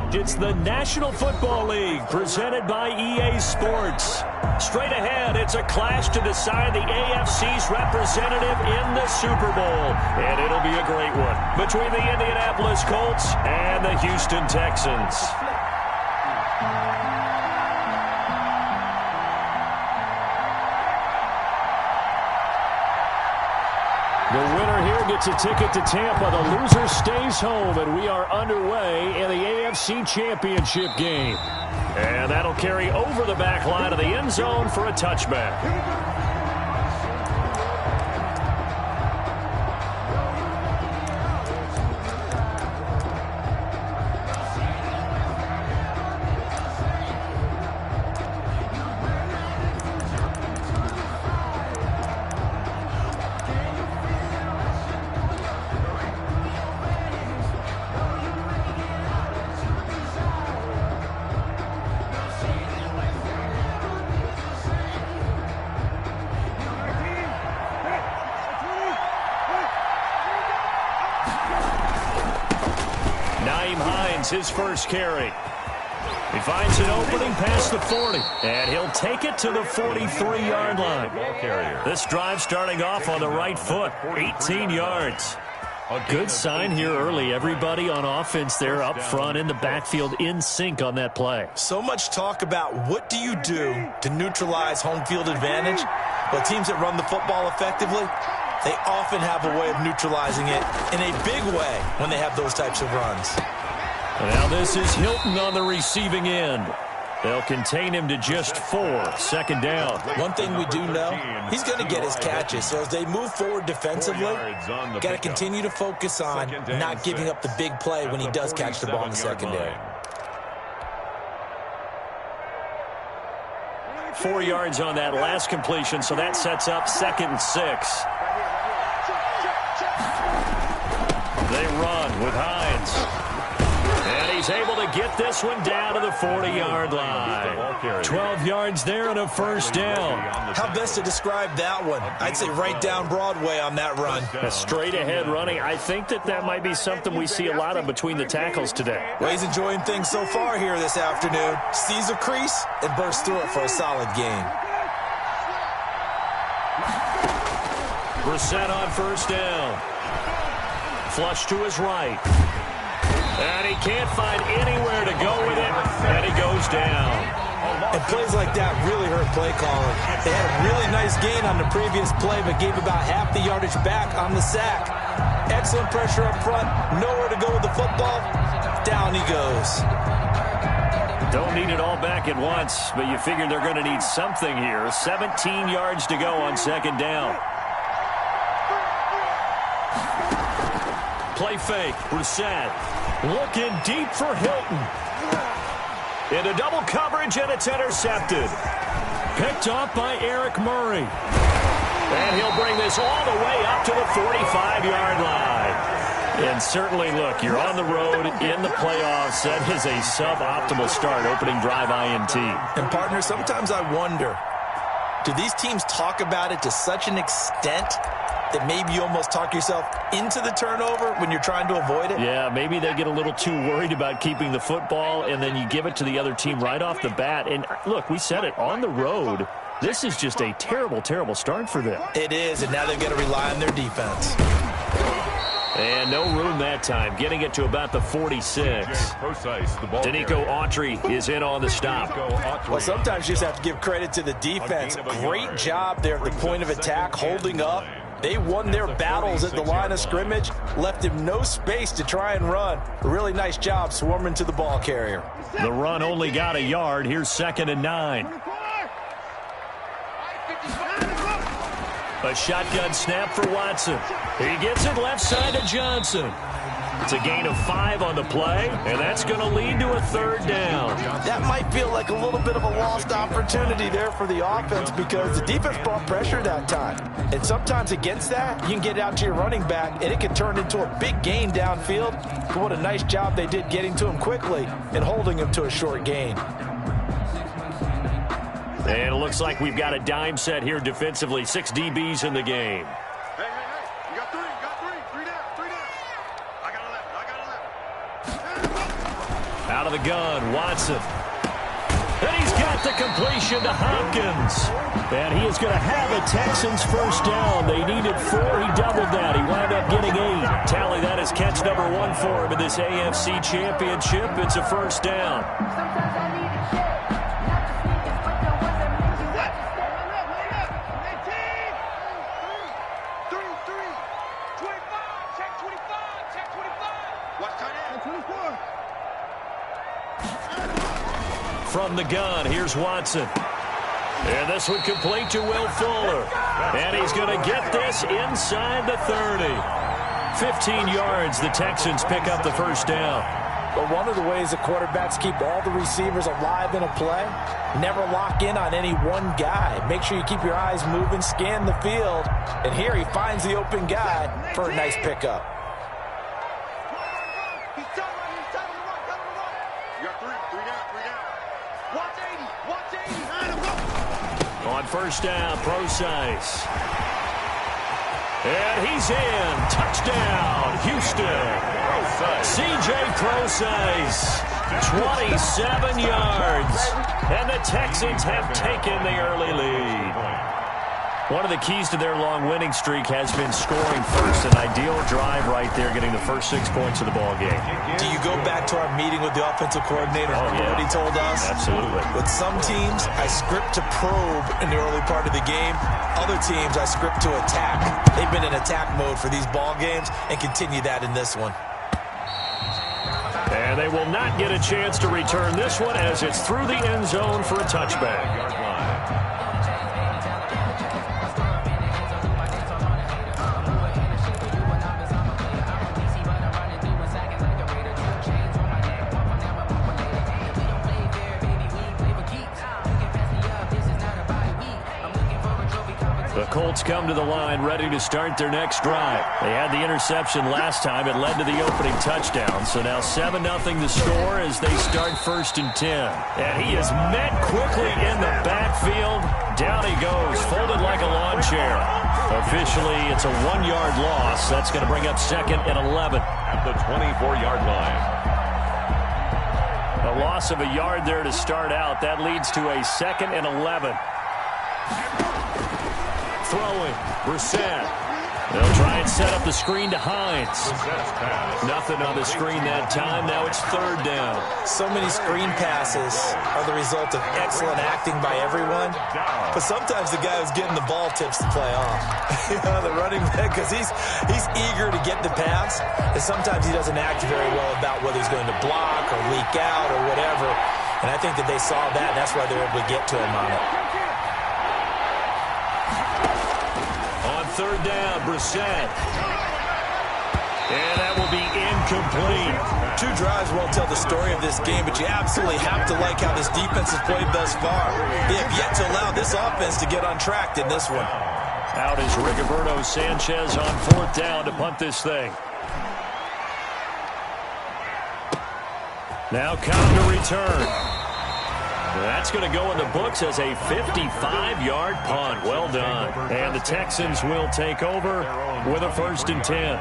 It's the National Football League presented by EA Sports. Straight ahead, it's a clash to decide the AFC's representative in the Super Bowl. And it'll be a great one between the Indianapolis Colts and the Houston Texans. The winner here gets a ticket to Tampa. The loser stays home, and we are underway in the AFC Championship game. And that'll carry over the back line of the end zone for a touchback. 's his first carry. He finds an opening past the 40, and he'll take it to the 43-yard line. This drive starting off on the right foot, 18 yards. A good sign here early. Everybody on offense there up front in the backfield in sync on that play. So much talk about what do you do to neutralize home field advantage. Well, teams that run the football effectively, they often have a way of neutralizing it in a big way when they have those types of runs. Now this is Hilton on the receiving end. They'll contain him to just 4, second down. One thing we do know, he's going to get his catches. So as they move forward defensively, got to continue to focus on not giving up the big play when he does catch the ball in the secondary. 4 yards on that last completion, so that sets up 2nd and 6. They run with Hines. And he's able to get this one down to the 40-yard line. 12 yards there and a first down. How best to describe that one? I'd say right down Broadway on that run. A straight-ahead running. I think that might be something we see a lot of between the tackles today. Well, he's enjoying things so far here this afternoon. Sees a crease and bursts through it for a solid gain. Brissett on first down. Flush to his right. And he can't find anywhere to go with it, and he goes down. And plays like that really hurt play calling. They had a really nice gain on the previous play, but gave about half the yardage back on the sack. Excellent pressure up front, nowhere to go with the football. Down he goes. Don't need it all back at once, but you figure they're going to need something here. 17 yards to go on second down. Play fake, Brissett. Looking deep for Hilton. Into double coverage, and it's intercepted. Picked off by Eric Murray. And he'll bring this all the way up to the 45-yard line. And certainly, look, you're on the road in the playoffs. That is a suboptimal start, opening drive INT. And, partner, sometimes I wonder, do these teams talk about it to such an extent that maybe you almost talk yourself into the turnover when you're trying to avoid it? Yeah, maybe they get a little too worried about keeping the football, and then you give it to the other team right off the bat. And, look, we said it, on the road, this is just a terrible, terrible start for them. It is, and now they've got to rely on their defense. And no room that time, getting it to about the 46. Danico Autry is in on the stop. Well, sometimes you just have to give credit to the defense. Great job there at the point of attack, holding up. They won their battles at the line of scrimmage, left him no space to try and run. A really nice job swarming to the ball carrier. The run only got a yard. Here's 2nd and 9. A shotgun snap for Watson. He gets it left side to Johnson. It's a gain of 5 on the play, and that's going to lead to a 3rd down. That might feel like a little bit of a lost opportunity there for the offense because the defense brought pressure that time. And sometimes against that, you can get out to your running back, and it can turn into a big gain downfield. But what a nice job they did getting to him quickly and holding him to a short gain. And it looks like we've got a dime set here defensively. 6 DBs in the game. Out Out of the gun, Watson. And he's got the completion to Hopkins. And he is going to have a Texans first down. They needed 4. He doubled that. He wound up getting 8. Tally that is catch number 1 for him in this AFC Championship. It's a first down. From the gun, here's Watson. And this one complete to Will Fuller. And he's going to get this inside the 30. 15 yards, the Texans pick up the first down. But one of the ways the quarterbacks keep all the receivers alive in a play, never lock in on any one guy. Make sure you keep your eyes moving, scan the field. And here he finds the open guy for a nice pickup. On first down, Procise. And he's in. Touchdown, Houston. C.J. Procise, 27 yards. And the Texans have taken the early lead. One of the keys to their long winning streak has been scoring first. An ideal drive right there, getting the first 6 points of the ball game. Do you go back to our meeting with the offensive coordinator? Yeah. What he told us? Absolutely. With some teams, I script to probe in the early part of the game. Other teams, I script to attack. They've been in attack mode for these ball games and continue that in this one. And they will not get a chance to return this one as it's through the end zone for a touchback. The Colts come to the line ready to start their next drive. They had the interception last time. It led to the opening touchdown. So now 7-0 the score as they start first and 10. And he is met quickly in the backfield. Down he goes, folded like a lawn chair. Officially, it's a 1-yard loss. That's going to bring up second and 11. At the 24-yard line. A loss of a yard there to start out. That leads to a second and 11. Throwing, Brissett. They'll try and set up the screen to Hines. Nothing on the screen that time. Now it's third down. So many screen passes are the result of excellent acting by everyone. But sometimes the guy who's getting the ball tips the play off. The running back, because he's eager to get the pass. And sometimes he doesn't act very well about whether he's going to block or leak out or whatever. And I think that they saw that, and that's why they were able to get to him on it. Third down, Brissett. And that will be incomplete. 2 drives won't tell the story of this game, but you absolutely have to like how this defense has played thus far. They have yet to allow this offense to get untracked in this one. Out is Rigoberto Sanchez on fourth down to punt this thing. Now Cobb to return. That's going to go in the books as a 55-yard punt. Well done. And the Texans will take over with a first and 10.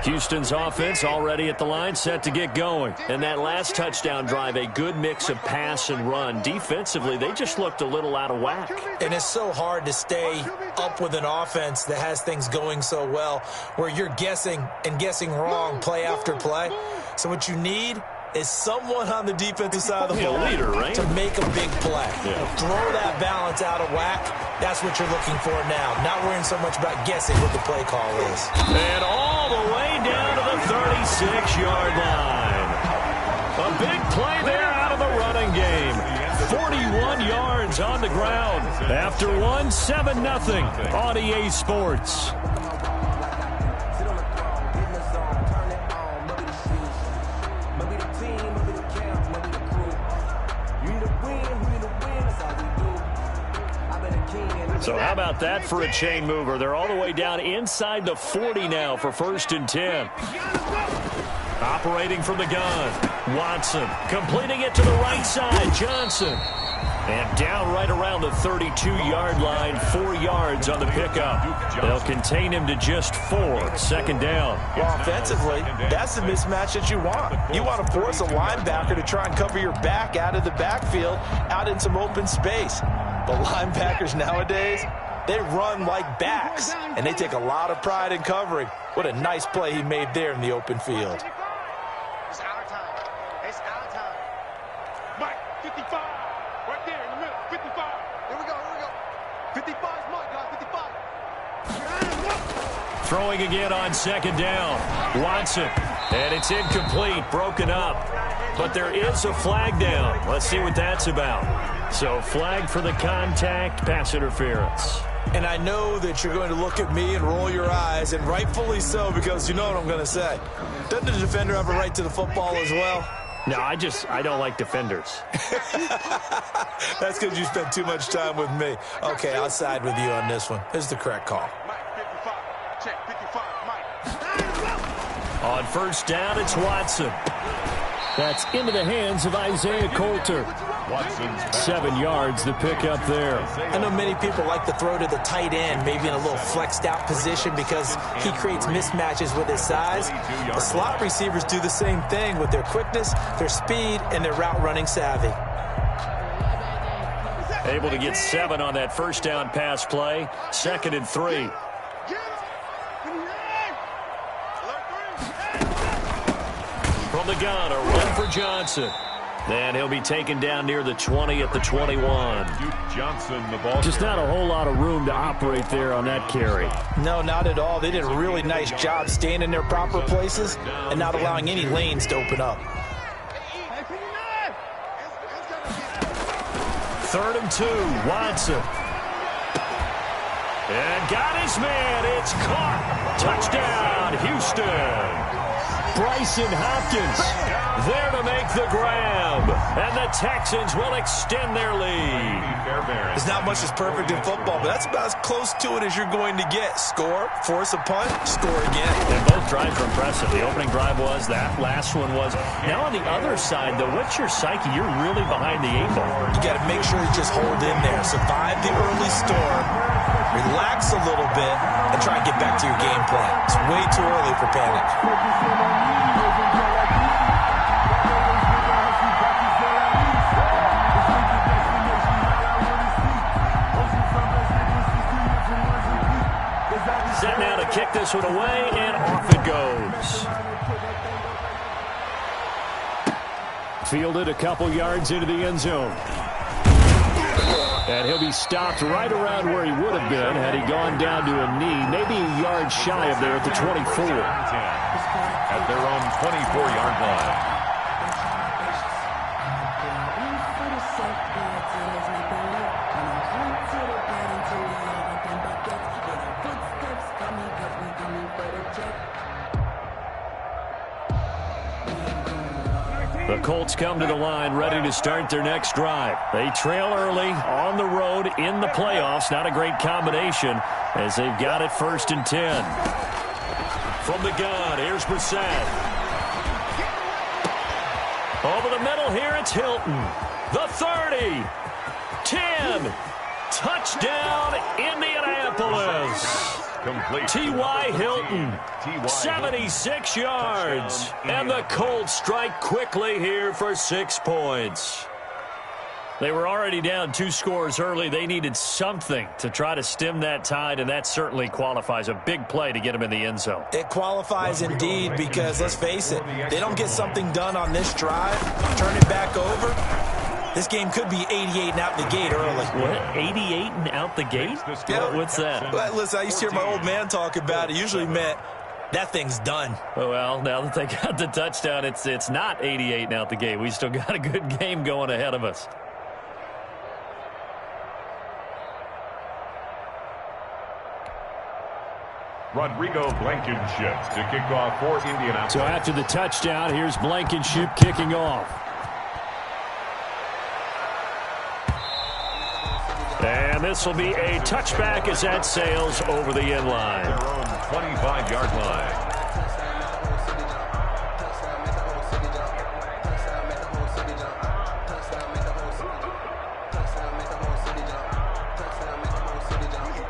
Houston's offense already at the line, set to get going. And that last touchdown drive, a good mix of pass and run. Defensively, they just looked a little out of whack. And it's so hard to stay up with an offense that has things going so well, where you're guessing and guessing wrong play after play. So what you need is someone on the defensive side of the ball leader, right? to make a big play. Yeah. Throw that balance out of whack. That's what you're looking for now. Not worrying so much about guessing what the play call is. And all the way down to the 36-yard line. A big play there out of the running game. 41 yards on the ground. After one, 7-0 on EA Sports. So how about that for a chain mover? They're all the way down inside the 40 now for first and 10. Operating from the gun, Watson completing it to the right side. Johnson. And down right around the 32-yard line, 4 yards on the pickup. They'll contain him to just 4, second down. Well, offensively, that's the mismatch that you want. You want to force a linebacker to try and cover your back out of the backfield, out in some open space. But linebackers nowadays, they run like backs, and they take a lot of pride in covering. What a nice play he made there in the open field. It's our time. It's our time. Mike, 55. Right there in the middle. 55. Here we go. 55 is Mike, guys. 55. Throwing again on second down. Watson. And it's incomplete, broken up. But there is a flag down. Let's see what that's about. So flag for the contact, pass interference. And I know that you're going to look at me and roll your eyes, and rightfully so, because you know what I'm going to say. Doesn't the defender have a right to the football as well? No, I don't like defenders. That's because you spent too much time with me. Okay, I'll side with you on this one. This is the correct call. Mike, 55. Check, 55. Mike. On first down, it's Watson. That's into the hands of Isaiah Coulter. Watson's 7 yards, the pickup there. I know many people like to throw to the tight end, maybe in a little flexed out position because he creates mismatches with his size. The slot receivers do the same thing with their quickness, their speed, and their route running savvy. Able to get 7 on that first down pass play. 2nd and 3. From the gun, a run for Johnson. And he'll be taken down near the 20 at the 21. Duke Johnson, the ball. Just not a whole lot of room to operate there on that carry. No, not at all. They did a really nice job staying in their proper places and not allowing any lanes to open up. 3rd and 2, Watson. And got his man. It's caught. Touchdown, Houston. Bryson Hopkins there to make the grab. And the Texans will extend their lead. There's not much that's perfect in football, but that's about as close to it as you're going to get. Score, force a punt, score again. And both drives were impressive. The opening drive was, that last one was. Now on the other side, though, what's your psyche? You're really behind the 8 ball. You got to make sure you just hold in there. Survive the early storm, relax a little bit, and try and get back to your game plan. It's way too early for panic. Set now to kick this one away, and off it goes. Fielded a couple yards into the end zone. And he'll be stopped right around where he would have been had he gone down to a knee, maybe a yard shy of there at the 24. At their own 24-yard line. The Colts come to the line ready to start their next drive. They trail early on the road in the playoffs. Not a great combination as they've got it 1st and 10. From the gun, here's Brissett. Over the middle here, it's Hilton. The 30. 10. Touchdown, Indianapolis. T.Y. Hilton, 76 yards. And the Colts strike quickly here for 6 points. They were already down 2 scores early. They needed something to try to stem that tide, and that certainly qualifies. A big play to get them in the end zone. It qualifies indeed because, let's face it, they don't get something done on this drive, turn it back over, this game could be 88 and out the gate early. What? 88 and out the gate? Yeah. What's that? Well, listen, I used to hear my old man talk about it. Usually meant that thing's done. Well, now that they got the touchdown, it's not 88 and out the gate. We still got a good game going ahead of us. Rodrigo Blankenship to kick off for Indianapolis. So after the touchdown, here's Blankenship kicking off. And this will be a touchback as that sails over the end line. Their own 25-yard line.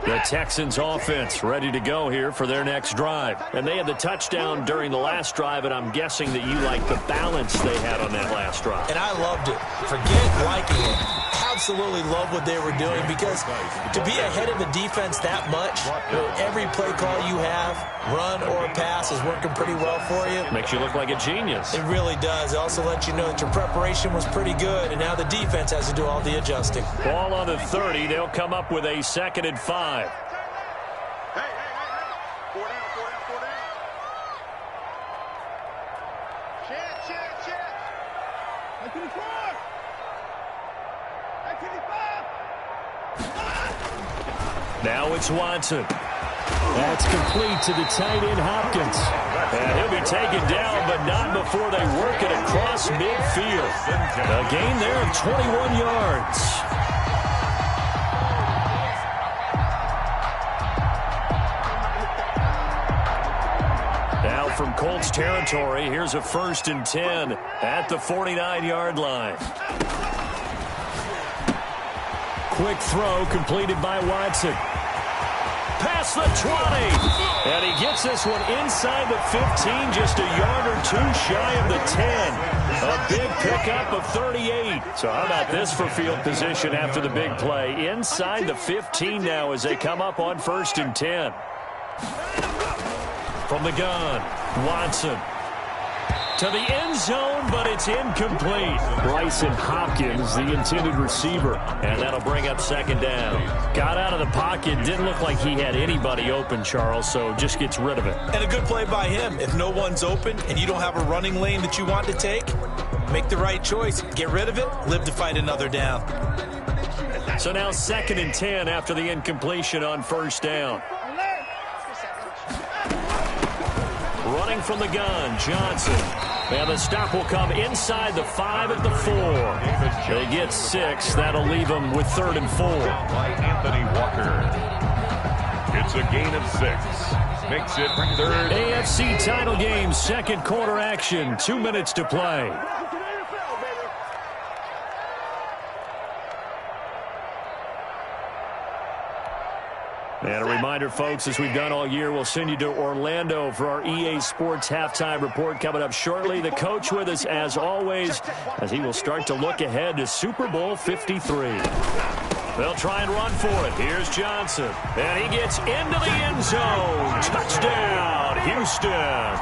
The Texans offense ready to go here for their next drive. And they had the touchdown during the last drive, and I'm guessing that you like the balance they had on that last drive. And I loved it. Forget liking it. Absolutely love what they were doing, because to be ahead of a defense that much, every play call you have, run or pass, is working pretty well for you. Makes you look like a genius. It really does. It also lets you know that your preparation was pretty good, and now the defense has to do all the adjusting. Ball on the 30. They'll come up with a 2nd and 5. Hey. 4 down. Check. Back to the 4. Back to the 5. Now it's Watson. That's complete to the tight end, Hopkins. And he'll be taken down, but not before they work it across midfield. A gain there of 21 yards. Now from Colts territory, here's a 1st and 10 at the 49-yard line. Quick throw completed by Watson. Past the 20. And he gets this one inside the 15, just a yard or two shy of the 10. A big pickup of 38. So how about this for field position after the big play? Inside the 15 now as they come up on 1st and 10. From the gun, Watson. To the end zone, but it's incomplete. Bryson Hopkins, the intended receiver. And that'll bring up 2nd down. Got out of the pocket. Didn't look like he had anybody open, Charles, so just gets rid of it. And a good play by him. If no one's open and you don't have a running lane that you want to take, make the right choice. Get rid of it. Live to fight another down. So now 2nd and 10 after the incompletion on 1st down. Running from the gun, Johnson. And the stop will come inside the 5 at the 4. They get 6. That'll leave them with 3rd and 4. By Anthony Walker. It's a gain of 6. Makes it 3rd. AFC title game, 2nd quarter action. 2 minutes to play. And a reminder, folks, as we've done all year, we'll send you to Orlando for our EA Sports halftime report coming up shortly. The coach with us, as always, as he will start to look ahead to Super Bowl 53. They'll try and run for it. Here's Johnson. And he gets into the end zone. Touchdown, Houston.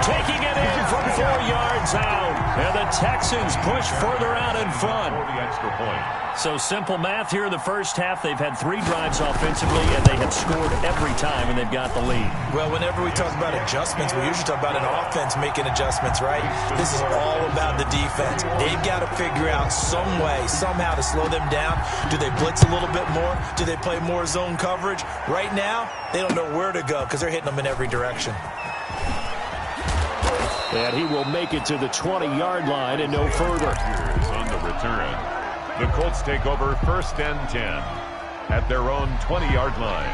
Taking it in from 4 yards out. And the Texans push further out in front. For the extra point. So simple math here in the first half. They've had 3 drives offensively, and they have scored every time, and they've got the lead. Well, whenever we talk about adjustments, we usually talk about an offense making adjustments, right? This is all about the defense. They've got to figure out some way, somehow to slow them down. Do they blitz a little bit more? Do they play more zone coverage? Right now, they don't know where to go because they're hitting them in every direction. And he will make it to the 20-yard line and no further. On the return. The Colts take over 1st and 10 at their own 20-yard line.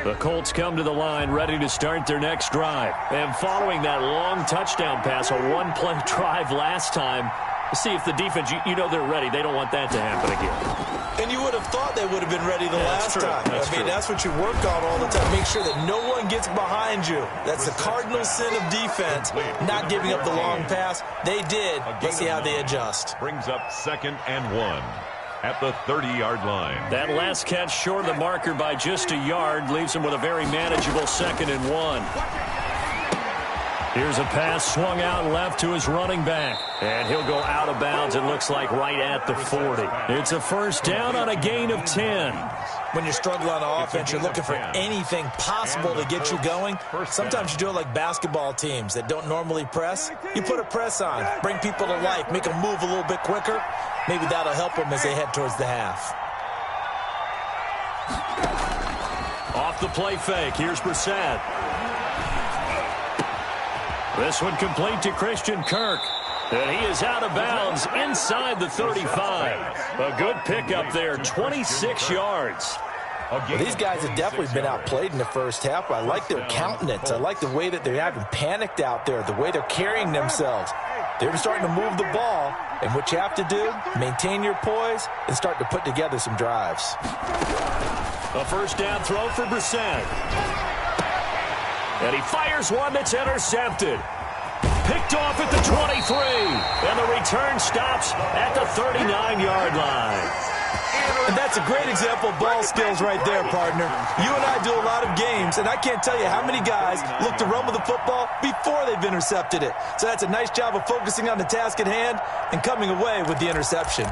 The Colts come to the line ready to start their next drive. And following that long touchdown pass, a 1-play drive last time, see if the defense, you know they're ready. They don't want that to happen again. And you would have thought they would have been ready the last time. That's what you work on all the time. Make sure that no one gets behind you. That's the cardinal sin of defense, not giving up the long pass. They did. Let's see how they adjust. Brings up 2nd and 1 at the 30-yard line. That last catch short of the marker by just a yard leaves him with a very manageable 2nd and 1. Here's a pass swung out left to his running back. And he'll go out of bounds, it looks like, right at the 40. It's a 1st down on a gain of 10. When you're struggling on offense, you're looking for anything possible to get you going. Sometimes you do it like basketball teams that don't normally press. You put a press on, bring people to life, make them move a little bit quicker. Maybe that'll help them as they head towards the half. Off the play fake, here's Brissett. This one complete to Christian Kirk. And he is out of bounds inside the 35. A good pickup there, 26 yards. Well, these guys have definitely been outplayed in the first half. I like their countenance. I like the way that they haven't panicked out there, the way they're carrying themselves. They're starting to move the ball, and what you have to do, maintain your poise and start to put together some drives. A first down throw for Brissett. And he fires one that's intercepted. Picked off at the 23. And the return stops at the 39-yard line. And that's a great example of ball skills right there, partner. You and I do a lot of games, and I can't tell you how many guys look to run with the football before they've intercepted it. So that's a nice job of focusing on the task at hand and coming away with the interception.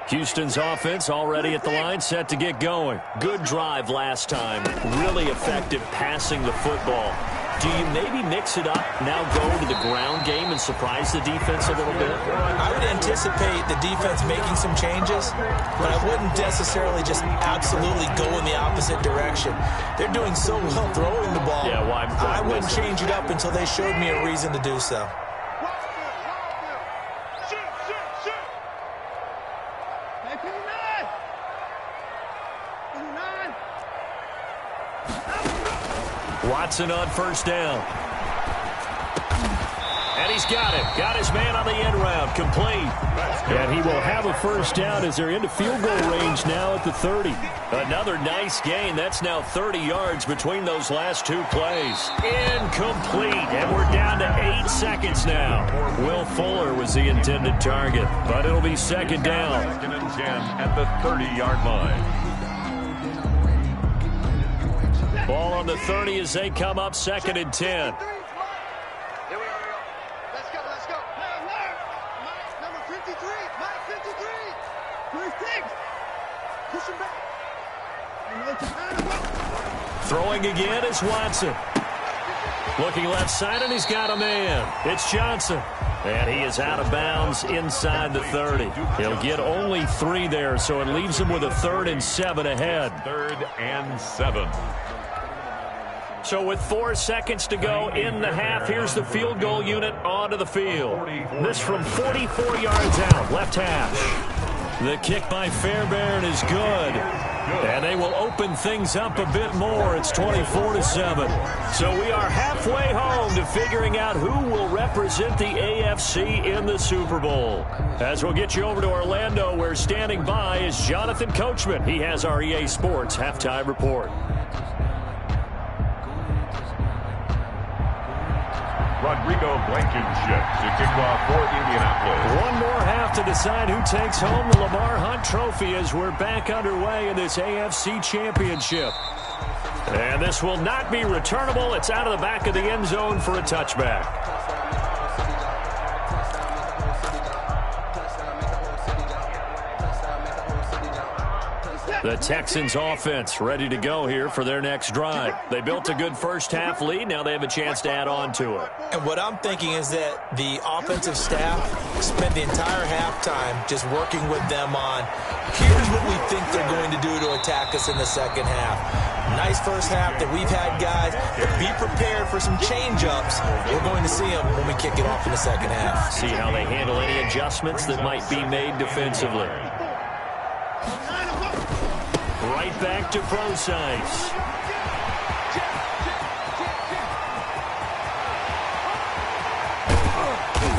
Houston's offense already at the line, set to get going. Good drive last time. Really effective passing the football. Do you maybe mix it up, now go to the ground game and surprise the defense a little bit? I would anticipate the defense making some changes, but I wouldn't necessarily just absolutely go in the opposite direction. They're doing so well throwing the ball. Yeah, well, I wouldn't change it up until they showed me a reason to do so. Watson on first down. And he's got it. Got his man on the end round. Complete. And he will have a first down as they're into field goal range now at the 30. Another nice gain. That's now 30 yards between those last two plays. Incomplete. And we're down to 8 seconds now. Will Fuller was the intended target, but it'll be second down. Second and 10 at the 30-yard line. Ball on the 30 as they come up second and 10. Here we go. Let's go, let's go. Mike, number 53. Mike, 53. First six. Push him back. Throwing again is Watson. Looking left side, and he's got a man. It's Johnson. And he is out of bounds inside the 30. He'll get only 3 there, so it leaves him with a 3rd and 7 ahead. 3rd and 7. So with 4 seconds to go in the half, here's the field goal unit onto the field. This from 44 yards out, left hash. The kick by Fairbairn is good. And they will open things up a bit more. It's 24-7. So we are halfway home to figuring out who will represent the AFC in the Super Bowl. As we'll get you over to Orlando, where standing by is Jonathan Coachman. He has our EA Sports halftime report. Rodrigo Blankenship to kick off for Indianapolis. One more half to decide who takes home the Lamar Hunt Trophy as we're back underway in this AFC Championship. And this will not be returnable. It's out of the back of the end zone for a touchback. The Texans offense ready to go here for their next drive. They built a good first-half lead. Now they have a chance to add on to it. And what I'm thinking is that the offensive staff spent the entire halftime just working with them on, here's what we think they're going to do to attack us in the second half. Nice first half that we've had, guys, but be prepared for some change-ups. We're going to see them when we kick it off in the second half. See how they handle any adjustments that might be made defensively. Right back to Procise.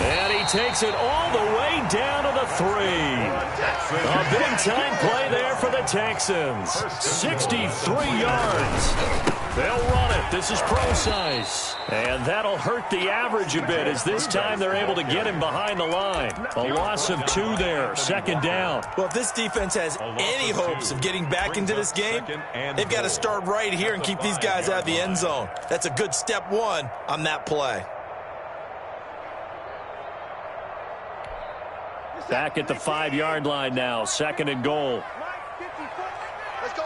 And he takes it all the way down to the 3. A big-time play there for the Texans. 63 yards. They'll run it. This is Procise. And that'll hurt the average a bit as this time they're able to get him behind the line. A loss of 2 there. Second down. Well, if this defense has any hopes of getting back into this game, they've got to start right here and keep these guys out of the end zone. That's a good step 1 on that play. Back at the 5-yard line now. Second and goal. Let's go,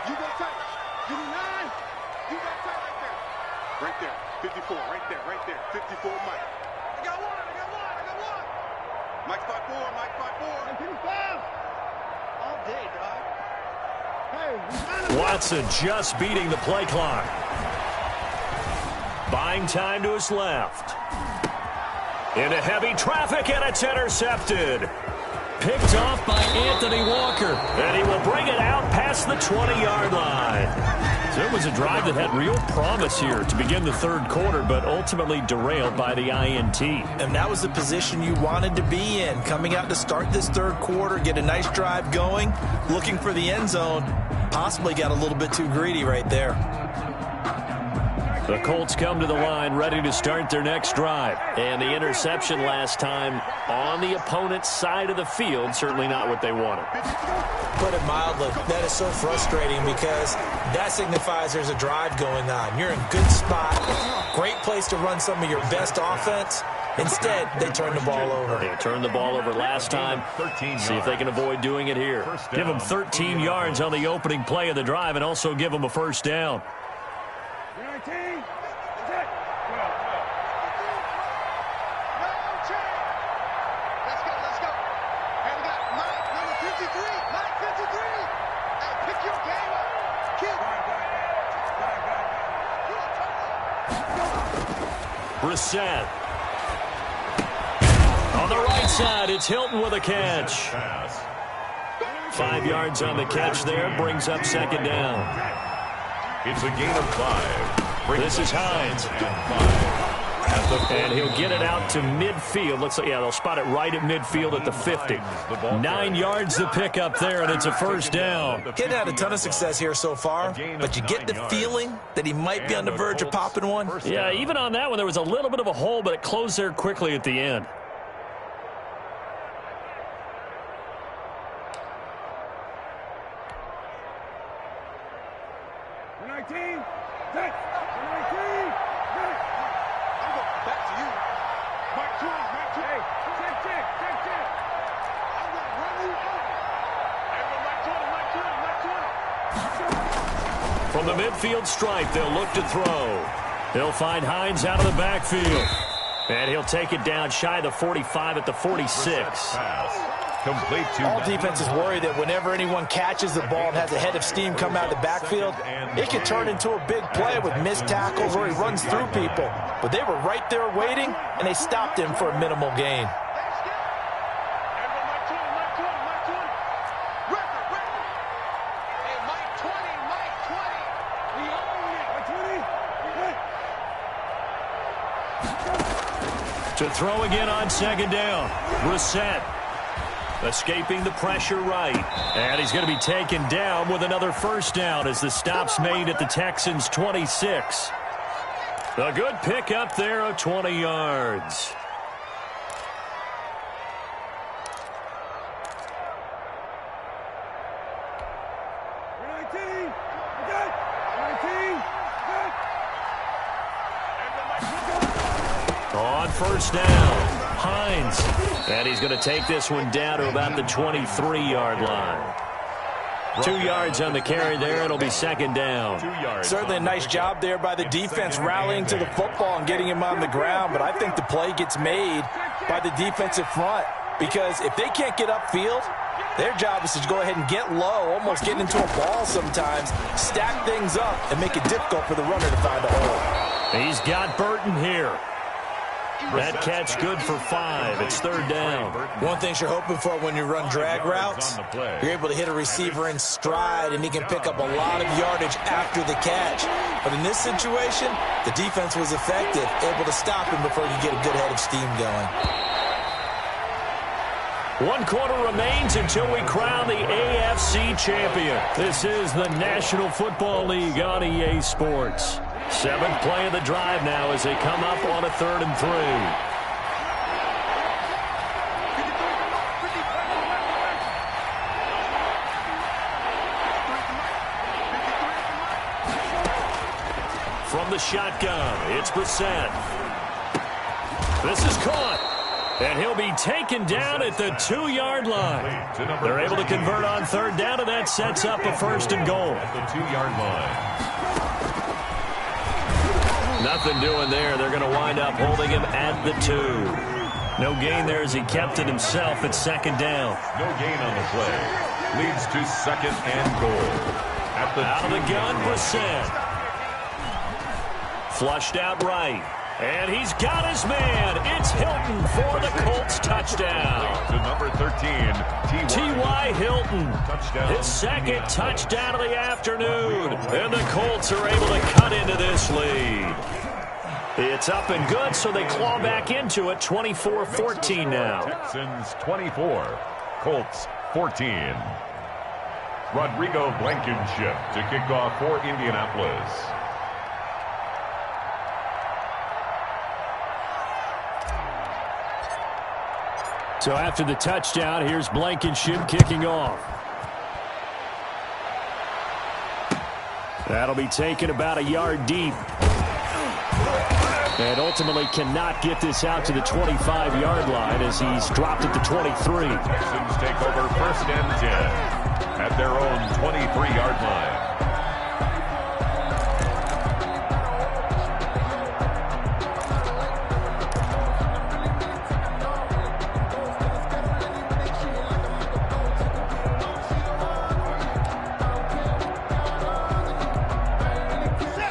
you go tight. Give me 9. You go tight right there. 54, right there. 54, Mike. I got one. Mike 5-4, Mike 5-4. 55. All day, dog. Hey, Watson just beating the play clock. Buying time to his left. Into heavy traffic, and it's intercepted. Picked off by Anthony Walker. And he will bring it out past the 20-yard line. So it was a drive that had real promise here to begin the third quarter, but ultimately derailed by the INT. And that was the position you wanted to be in. Coming out to start this third quarter, get a nice drive going, looking for the end zone. Possibly got a little bit too greedy right there. The Colts come to the line ready to start their next drive. And the interception last time on the opponent's side of the field, certainly not what they wanted. Put it mildly, that is so frustrating because that signifies there's a drive going on. You're in a good spot, great place to run some of your best offense. Instead, they turn the ball over. They turned the ball over last time. See if they can avoid doing it here. Give them 13 yards on the opening play of the drive and also give them a first down. Brissett. On the right side, it's Hilton with a catch. 5 yards on the catch there, brings up second down. It's a gain of 5. This is Hines. And he'll get it out to midfield. They'll spot it right at midfield at the 50. 9 yards to pick up there, and it's a first down. Getting had a ton of success here so far, but you get the feeling that he might be on the verge of popping one. Yeah, even on that one, there was a little bit of a hole, but it closed there quickly at the end. From the midfield stripe, they'll look to throw. He'll find Hines out of the backfield. And he'll take it down shy of the 45 at the 46. Complete to all defenses worry that whenever anyone catches the ball and has a head of steam come out of the backfield, it can turn into a big play with missed tackles or he runs through people. But they were right there waiting, and they stopped him for a minimal gain. To throw again on second down. Brissett escaping the pressure right. And he's going to be taken down with another first down as the stop's made at the Texans' 26. A good pickup there of 20 yards. On first down, Hines. And he's going to take this one down to about the 23-yard line. 2 yards on the carry there. It'll be second down. Certainly a nice job there by the defense rallying to the football and getting him on the ground. But I think the play gets made by the defensive front. Because if they can't get upfield, their job is to go ahead and get low, almost get into a ball sometimes, stack things up, and make it difficult for the runner to find a hole. He's got Burton here. That catch good for 5. It's third down. One thing you're hoping for when you run drag routes, you're able to hit a receiver in stride, and he can pick up a lot of yardage after the catch. But in this situation, the defense was effective, able to stop him before you get a good head of steam going. 1 quarter remains until we crown the AFC champion. This is the National Football League on EA Sports. 7th play of the drive now as they come up on a 3rd and 3. From the shotgun, it's Brissett. This is caught. And he'll be taken down at the 2-yard line. They're able to convert on 3rd down, and that sets up a 1st and goal. At the 2-yard line. Nothing doing there. They're going to wind up holding him at the 2. No gain there as he kept it himself at 2nd down. No gain on the play. Leads to 2nd and goal. At the out of the gun, Brissett. Flushed out right. And he's got his man. It's Hilton for the Colts touchdown. To number 13, T.Y. Hilton. Touchdown. His second touchdown of the afternoon. And the Colts are able to cut into this lead. It's up and good, so they claw back into it, 24-14 now. Texans 24, Colts 14. Rodrigo Blankenship to kick off for Indianapolis. So after the touchdown, here's Blankenship kicking off. That'll be taken about a yard deep. And ultimately cannot get this out to the 25-yard line as he's dropped at the 23. Texans take over 1st and 10 at their own 23-yard line.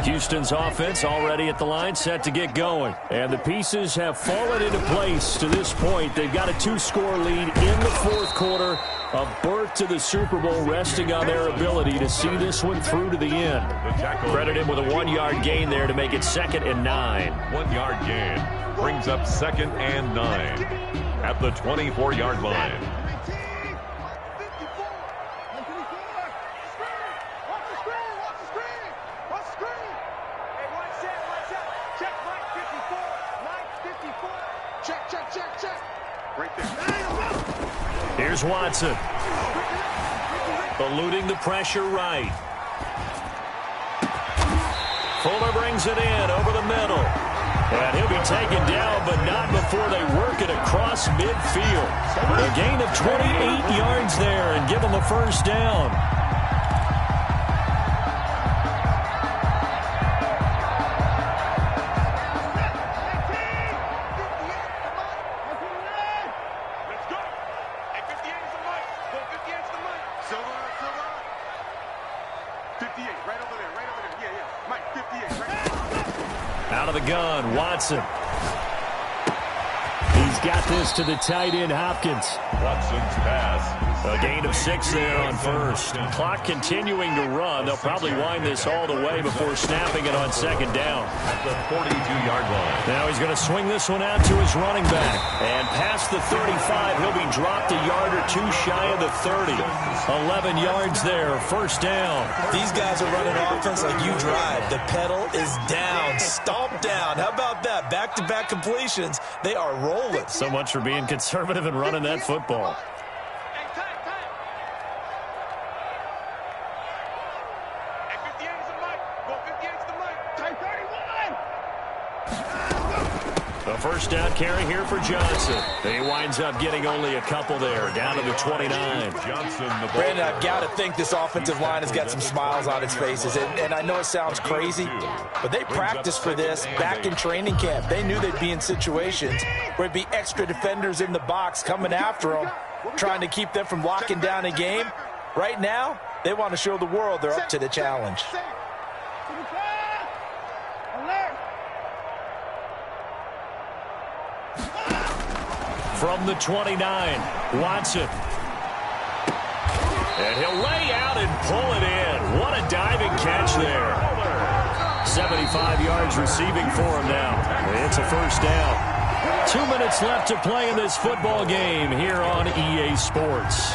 Houston's offense already at the line, set to get going. And the pieces have fallen into place to this point. They've got a 2-score lead in the 4th quarter. A berth to the Super Bowl resting on their ability to see this one through to the end. Credit him with a 1-yard gain there to make it 2nd and 9. 1-yard gain brings up 2nd and 9 at the 24-yard line. Here's Watson. Eluding the pressure right. Fuller brings it in over the middle. And he'll be taken down, but not before they work it across midfield. A gain of 28 yards there and give them a 1st down. Out of the gun, Watson. He's got this to the tight end, Hopkins. Watson's pass. A gain of 6 there on 1st. Clock continuing to run. They'll probably wind this all the way before snapping it on 2nd down. At the 42-yard line. Now he's going to swing this one out to his running back. And past the 35, he'll be dropped a yard or 2 shy of the 30. 11 yards there, 1st down. These guys are running offense like you drive. The pedal is down, stomp down. How about that? Back-to-back completions. They are rolling. So much for being conservative and running that football. A 1st down carry here for Johnson. He winds up getting only a couple there, down to the 29. Johnson, the ball. Brandon, I've got to think this offensive line has got some smiles on its faces. And I know it sounds crazy, but they practiced for this back in training camp. They knew they'd be in situations where it'd be extra defenders in the box coming after them, trying to keep them from locking down a game. Right now, they want to show the world they're up to the challenge. From the 29, Watson. And he'll lay out and pull it in. What a diving catch there. 75 yards receiving for him now. It's a 1st down. 2 minutes left to play in this football game here on EA Sports.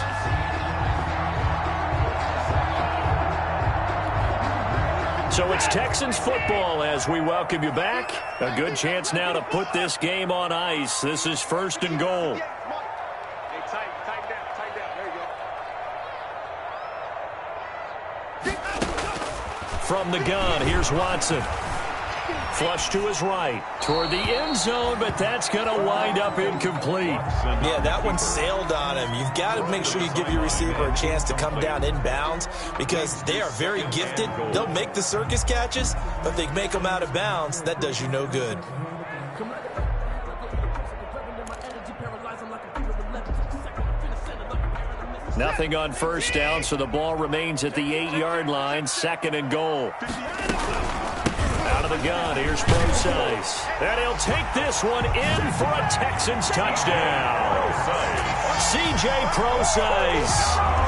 So it's Texans football as we welcome you back. A good chance now to put this game on ice. This is 1st and goal. From the gun, here's Watson. Flush to his right, toward the end zone, but that's going to wind up incomplete. Yeah, that one sailed on him. You've got to make sure you give your receiver a chance to come down inbounds because they are very gifted. They'll make the circus catches, but they make them out of bounds. That does you no good. Nothing on 1st down, so the ball remains at the 8-yard line, 2nd and goal. Out of the gun. Here's Procise. And he'll take this one in for a Texans touchdown. C.J. Procise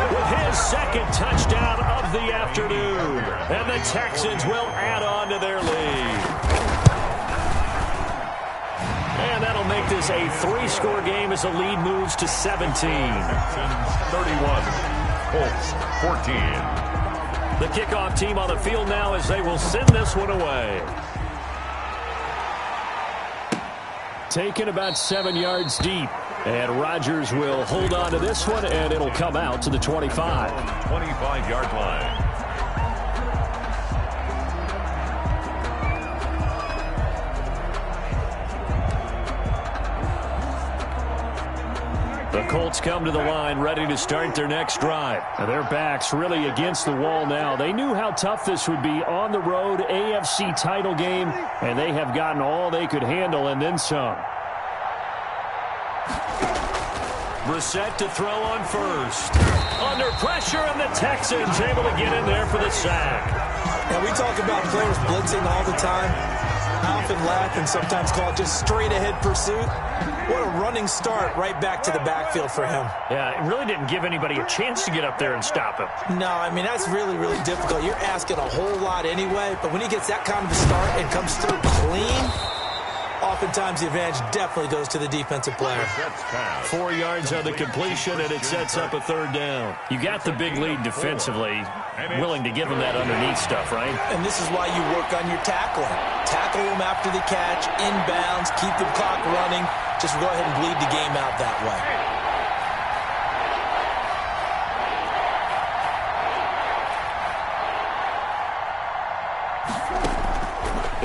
with his second touchdown of the afternoon. And the Texans will add on to their lead. And that'll make this a 3-score game as the lead moves to 17. Texans 31, Colts 14. The kickoff team on the field now as they will send this one away. Taken about 7 yards deep. And Rodgers will hold on to this one, and it'll come out to the 25. 25-yard line. The Colts come to the line ready to start their next drive. Now their backs really against the wall now. They knew how tough this would be on the road, AFC title game, and they have gotten all they could handle and then some. Brissett to throw on first. Under pressure, and the Texans able to get in there for the sack. And we talk about players blitzing all the time. I often laugh and sometimes call it just straight-ahead pursuit. What a running start right back to the backfield for him. Yeah, it really didn't give anybody a chance to get up there and stop him. No, I mean, that's really, really difficult. You're asking a whole lot anyway, but when he gets that kind of a start and comes through clean, oftentimes the advantage definitely goes to the defensive player. 4 yards on the completion, and it sets up a third down. You got the big lead defensively, willing to give them that underneath stuff, right? And this is why you work on your tackling. Tackle them after the catch, inbounds, keep the clock running. Just go ahead and bleed the game out that way.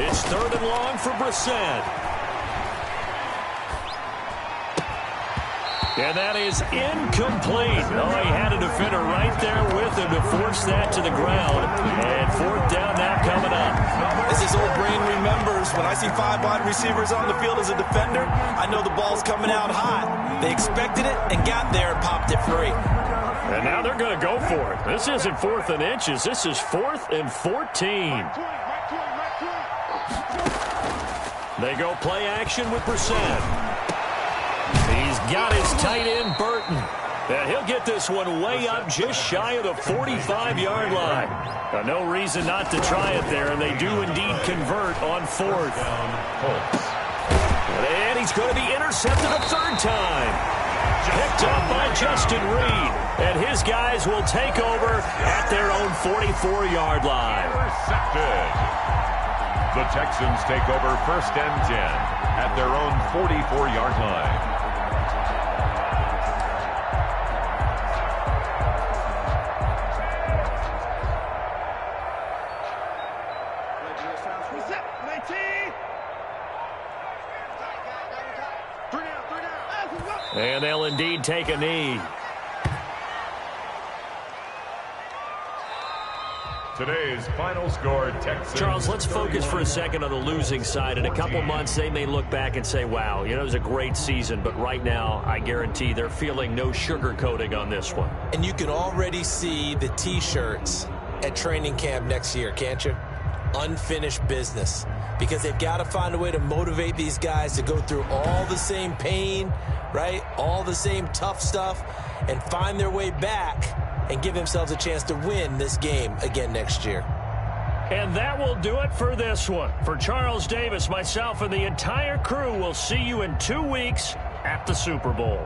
It's third and long for Brissett. And that is incomplete. Oh, he had a defender right there with him to force that to the ground. And fourth down now coming up. As his old brain remembers, when I see 5 wide receivers on the field as a defender, I know the ball's coming out hot. They expected it and got there and popped it free. And now they're going to go for it. This isn't 4th and inches. This is 4th and 14. They go play action with Brissett. He's got his tight end, Burton. And he'll get this one way up just shy of the 45-yard line. Now, no reason not to try it there, and they do indeed convert on 4th. And he's going to be intercepted a third time. Picked up by Justin Reed. And his guys will take over at their own 44-yard line. Intercepted. The Texans take over 1st and 10 at their own 44-yard line. And they'll indeed take a knee. Today's final score, Texans. Charles, let's focus for a second on the losing side. In a couple months, they may look back and say, wow, you know, it was a great season. But right now, I guarantee they're feeling no sugarcoating on this one. And you can already see the T-shirts at training camp next year, can't you? Unfinished business. Because they've got to find a way to motivate these guys to go through all the same pain, right? All the same tough stuff, and find their way back and give themselves a chance to win this game again next year. And that will do it for this one. For Charles Davis, myself, and the entire crew, we'll see you in 2 weeks at the Super Bowl.